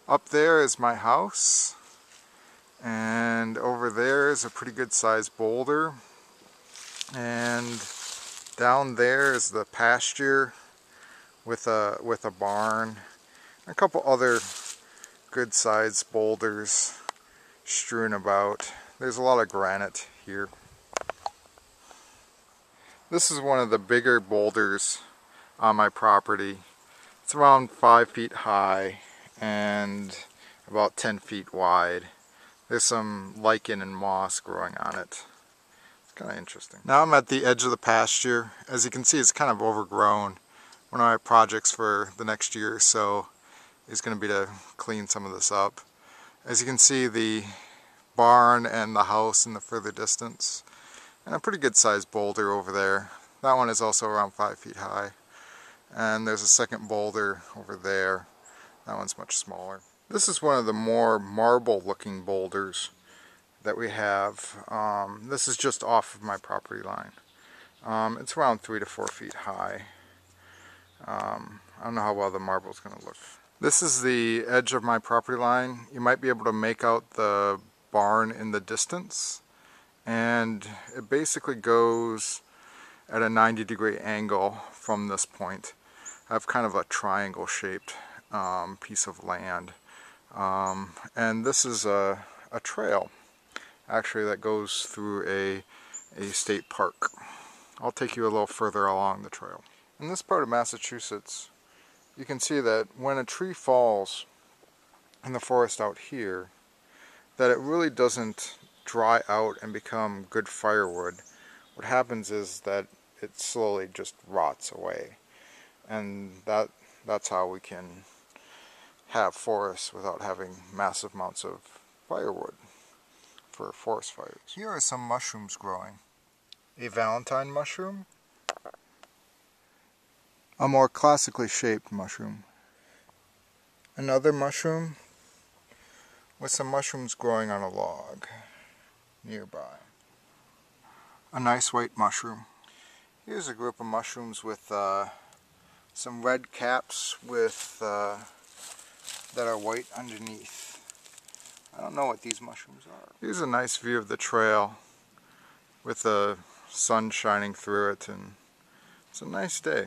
Up there is my house, and over there is a pretty good sized boulder, and down there is the pasture with a barn, and a couple other good sized boulders strewn about. There's a lot of granite here. This is one of the bigger boulders on my property. It's around 5 feet high and about 10 feet wide. There's some lichen and moss growing on it. It's kind of interesting. Now I'm at the edge of the pasture. As you can see, it's kind of overgrown. One of my projects for the next year or so is going to be to clean some of this up. As you can see, the barn and the house in the further distance, and a pretty good sized boulder over there. That one is also around 5 feet high. And there's a second boulder over there. That one's much smaller. This is one of the more marble looking boulders that we have. This is just off of my property line. It's around 3 to 4 feet high. I don't know how well the marble's going to look. This is the edge of my property line. You might be able to make out the barn in the distance, and it basically goes at a 90-degree angle from this point. I have kind of a triangle shaped piece of land, and this is a trail actually that goes through a state park. I'll take you a little further along the trail. In this part of Massachusetts, you can see that when a tree falls in the forest out here, that it really doesn't dry out and become good firewood. What happens is that it slowly just rots away, and that's how we can have forests without having massive amounts of firewood for forest fires. Here are some mushrooms growing. A Valentine mushroom, a more classically shaped mushroom, another mushroom with some mushrooms growing on a log nearby, a nice white mushroom. Here's a group of mushrooms with some red caps with that are white underneath. I don't know what these mushrooms are. Here's a nice view of the trail with the sun shining through it, and it's a nice day.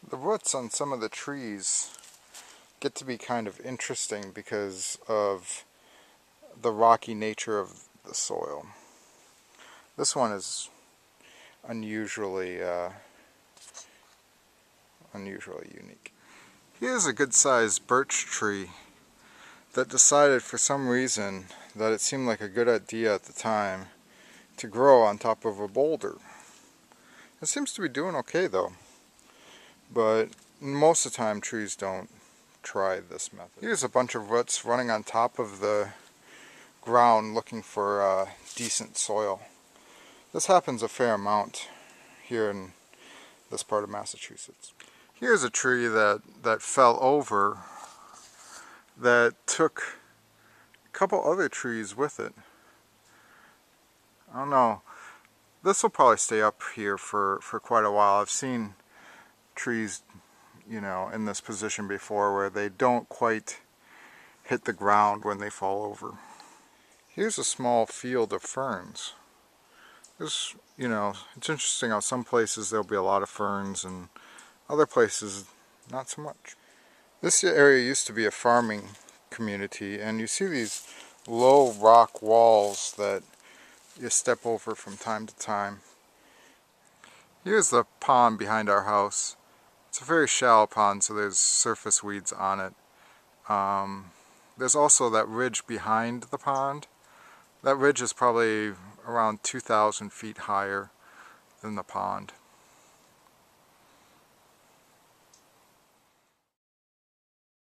The roots on some of the trees get to be kind of interesting because of the rocky nature of the soil. This one is unusually unique. Here's a good-sized birch tree that decided for some reason that it seemed like a good idea at the time to grow on top of a boulder. It seems to be doing okay though, but most of the time trees don't try this method. Here's a bunch of roots running on top of the ground looking for decent soil. This happens a fair amount here in this part of Massachusetts. Here's a tree that fell over that took a couple other trees with it. I don't know. This will probably stay up here for quite a while. I've seen trees, you know, in this position before where they don't quite hit the ground when they fall over. Here's a small field of ferns. There's, you know, it's interesting how some places there'll be a lot of ferns and other places not so much. This area used to be a farming community, and you see these low rock walls that you step over from time to time. Here's the pond behind our house. It's a very shallow pond, so there's surface weeds on it. There's also that ridge behind the pond. That ridge is probably around 2,000 feet higher than the pond.